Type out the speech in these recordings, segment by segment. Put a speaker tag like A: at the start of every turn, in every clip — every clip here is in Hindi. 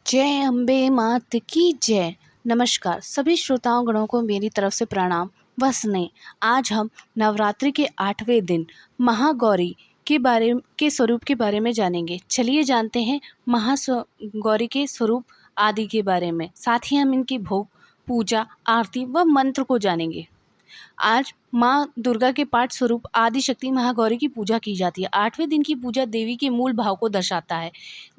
A: जय अम्बे मात की जय। नमस्कार सभी श्रोताओं गणों को मेरी तरफ से प्रणाम व स्नेह। आज हम नवरात्रि के 8वें दिन महागौरी के स्वरूप के बारे में जानेंगे। चलिए जानते हैं महागौरी के स्वरूप आदि के बारे में। साथ ही हम इनकी भोग, पूजा, आरती व मंत्र को जानेंगे। आज माँ दुर्गा के पाठ स्वरूप आदि शक्ति महागौरी की पूजा की जाती है। 8वें दिन की पूजा देवी के मूल भाव को दर्शाता है।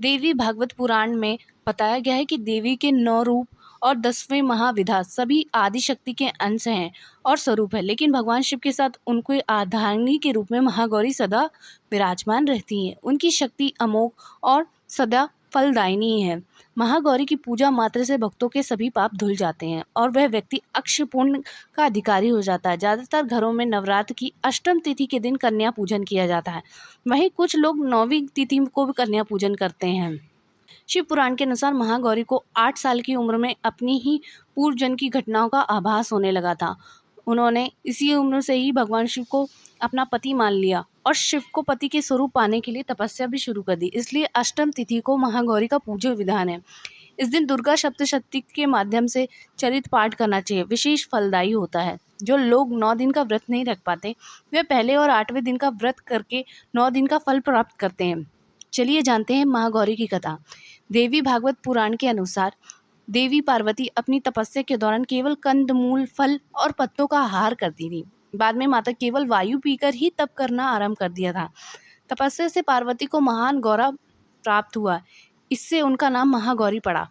A: देवी भागवत पुराण में बताया गया है कि देवी के 9 रूप और 10वें महाविधा सभी आदि शक्ति के अंश हैं और स्वरूप है, लेकिन भगवान शिव के साथ उनको अर्धांगिनी के रूप में महागौरी सदा विराजमान रहती हैं। उनकी शक्ति अमोघ और सदा फलदायिनी है। महागौरी की पूजा मात्र से भक्तों के सभी पाप धुल जाते हैं और वह व्यक्ति अक्षय पुण्य का अधिकारी हो जाता है। ज़्यादातर घरों में नवरात्र की अष्टम तिथि के दिन कन्या पूजन किया जाता है। वहीं कुछ लोग 9वीं तिथि को भी कन्या पूजन करते हैं। शिव पुराण के अनुसार महागौरी को 8 साल की उम्र में अपनी ही पूर्व जन्म की घटनाओं का आभास होने लगा था। उन्होंने इसी उम्र से ही भगवान शिव को अपना पति मान लिया और शिव को पति के स्वरूप पाने के लिए तपस्या भी शुरू कर दी। इसलिए अष्टम तिथि को महागौरी का पूज्य विधान है। इस दिन दुर्गा सप्तशती के माध्यम से चरित पाठ करना चाहिए, विशेष फलदायी होता है। जो लोग 9 दिन का व्रत नहीं रख पाते वे पहले और 8वें दिन का व्रत करके 9 दिन का फल प्राप्त करते हैं। चलिए जानते हैं महागौरी की कथा। देवी भागवत पुराण के अनुसार देवी पार्वती अपनी तपस्या के दौरान केवल कंदमूल, फल और पत्तों का आहार करती थी। बाद में माता केवल वायु पीकर ही तप करना आरंभ कर दिया था। तपस्या से पार्वती को महान गौरव प्राप्त हुआ, इससे उनका नाम महागौरी पड़ा।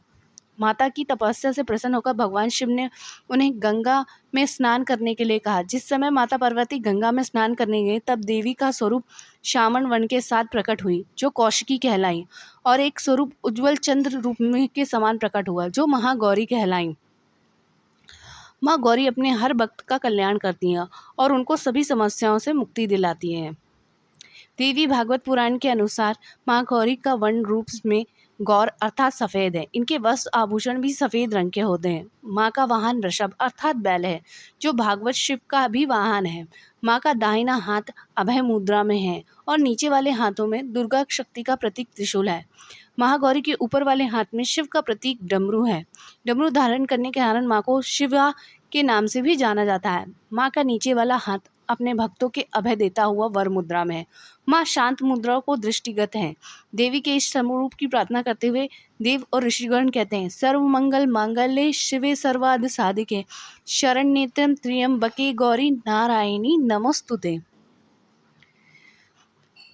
A: माता की तपस्या से प्रसन्न होकर भगवान शिव ने उन्हें गंगा में स्नान करने के लिए कहा। जिस समय माता पार्वती गंगा में स्नान करने गई तब देवी का स्वरूप श्यामण वर्ण के साथ प्रकट हुई, जो कौशिकी कहलाई, और एक स्वरूप उज्ज्वल चंद्र रूप में के समान प्रकट हुआ, जो महागौरी कहलाई। माँ गौरी अपने हर भक्त का कल्याण करती हैं और उनको सभी समस्याओं से मुक्ति दिलाती हैं। देवी भागवत पुराण के अनुसार माँ गौरी का वर्ण रूप में गौर अर्थात सफ़ेद है। इनके वस्त्र आभूषण भी सफ़ेद रंग के होते हैं। माँ का वाहन वृषभ अर्थात बैल है, जो भागवत शिव का भी वाहन है। माँ का दाहिना हाथ अभय मुद्रा में है और नीचे वाले हाथों में दुर्गा शक्ति का प्रतीक त्रिशूल है। महागौरी के ऊपर वाले हाथ में शिव का प्रतीक डमरू है। डमरू धारण करने के कारण माँ को शिवा के नाम से भी जाना जाता है। माँ का नीचे वाला हाथ अपने भक्तों के अभय देता हुआ वर मुद्रा में है। माँ शांत मुद्रा को दृष्टिगत हैं। देवी के इस स्वरूप की प्रार्थना करते हुए देव और ऋषिगण कहते हैं, सर्व मंगल मांगल्ये शिवे सर्वार्थ साधिके शरण्येत्रम त्र्यंबके गौरी नारायणी नमोस्तुते।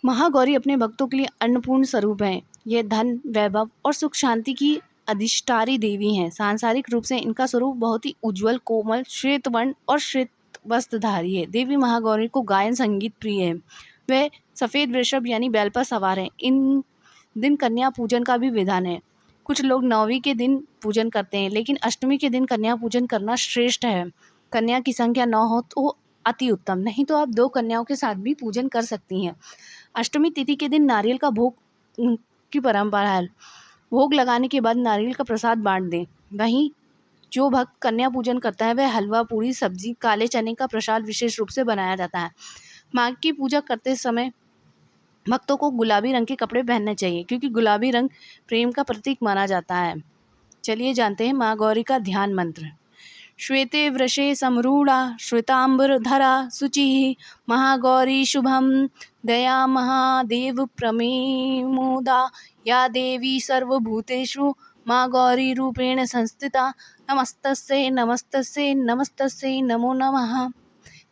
A: महागौरी अपने भक्तों के लिए अन्नपूर्ण स्वरूप है। यह धन, वैभव और सुख शांति की अधिष्ठात्री देवी हैं। सांसारिक रूप से इनका स्वरूप बहुत ही उज्ज्वल, कोमल, श्वेत वर्ण और श्वेत वस्त्रधारी है। देवी महागौरी को गायन संगीत प्रिय है। वह सफ़ेद वृषभ यानी बैल पर सवार हैं। इन दिन कन्या पूजन का भी विधान है। कुछ लोग 9वीं के दिन पूजन करते हैं, लेकिन अष्टमी के दिन कन्या पूजन करना श्रेष्ठ है। कन्या की संख्या 9 हो तो अति उत्तम, नहीं तो आप 2 कन्याओं के साथ भी पूजन कर सकती हैं। अष्टमी तिथि के दिन नारियल का भोग की परंपरा है। भोग लगाने के बाद नारियल का प्रसाद बांट दें। वहीं जो भक्त कन्या पूजन करता है वह हलवा, पूरी, सब्जी, काले चने का प्रसाद विशेष रूप से बनाया जाता है। माँ की पूजा करते समय भक्तों को गुलाबी रंग के कपड़े पहनने चाहिए, क्योंकि गुलाबी रंग प्रेम का प्रतीक माना जाता है। चलिए जानते हैं माँ गौरी का ध्यान मंत्र। श्वेते वृषे समरूढ़ा श्वेतांबरधरा शुचिः महागौरी शुभम दया महादेव प्रमेमोदा या देवी सर्वभूतेषु माँ गौरी रूपेण संस्थिता नमस्तस्यै नमस्तस्यै नमस्तस्यै नमो नमः।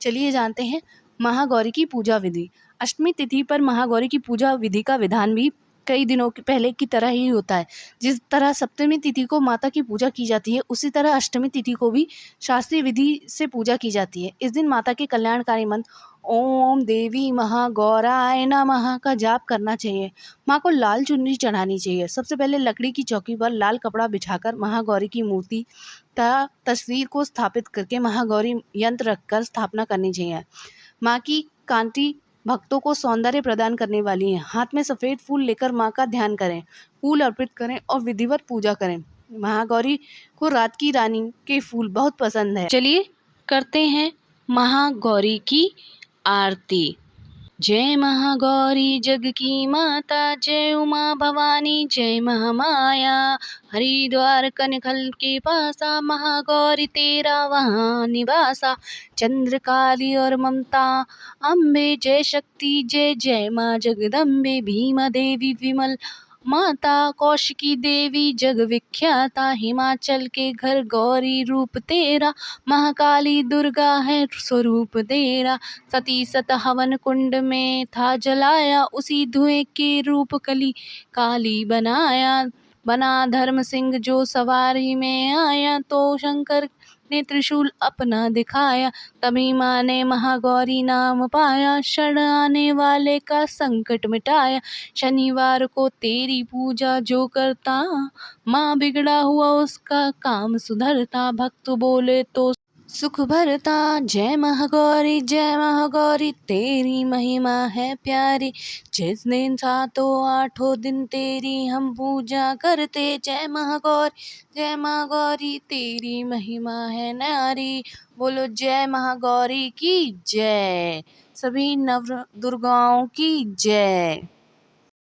A: चलिए जानते हैं महागौरी की पूजा विधि। अष्टमी तिथि पर महागौरी की पूजा विधि का विधान भी कई दिनों के पहले की तरह ही होता है। जिस तरह सप्तमी तिथि को माता की पूजा की जाती है, उसी तरह अष्टमी तिथि को भी शास्त्रीय विधि से पूजा की जाती है। इस दिन माता के कल्याणकारी मंत्र ओम देवी महागौराय नमः का जाप करना चाहिए। माँ को लाल चुनरी चढ़ानी चाहिए। सबसे पहले लकड़ी की चौकी पर लाल कपड़ा बिछाकर महागौरी की मूर्ति तथा तस्वीर को स्थापित करके महागौरी यंत्र रखकर स्थापना करनी चाहिए। माँ की कांति भक्तों को सौंदर्य प्रदान करने वाली है। हाथ में सफ़ेद फूल लेकर माँ का ध्यान करें, फूल अर्पित करें और विधिवत पूजा करें। महागौरी को रात की रानी के फूल बहुत पसंद है। चलिए करते हैं महागौरी की आरती। जय महागौरी जग की माता, जय उमा भवानी जय महामाया। हरिद्वार कनखल के पासा, महागौरी तेरा वहाँ निवासा। चंद्रकाली और ममता अम्बे, जय शक्ति जय जय माँ जगदम्बे। भीमा देवी विमल माता, कौशिकी देवी जग विख्याता। हिमाचल के घर गौरी रूप तेरा, महाकाली दुर्गा है स्वरूप तेरा। सती सत हवन कुंड में था जलाया, उसी धुएं के रूप कली काली बनाया। बना धर्म सिंह जो सवारी में आया, तो शंकर ने त्रिशूल अपना दिखाया। तभी माँ ने महागौरी नाम पाया, शरण आने वाले का संकट मिटाया। शनिवार को तेरी पूजा जो करता, माँ बिगड़ा हुआ उसका काम सुधरता। भक्त बोले तो सुख भरता। जय महागौरी तेरी महिमा है प्यारी। जिस दिन सातों आठों दिन तेरी हम पूजा करते। जय महागौरी तेरी महिमा है न्यारी। बोलो जय महागौरी की जय। सभी नव दुर्गाओं की जय।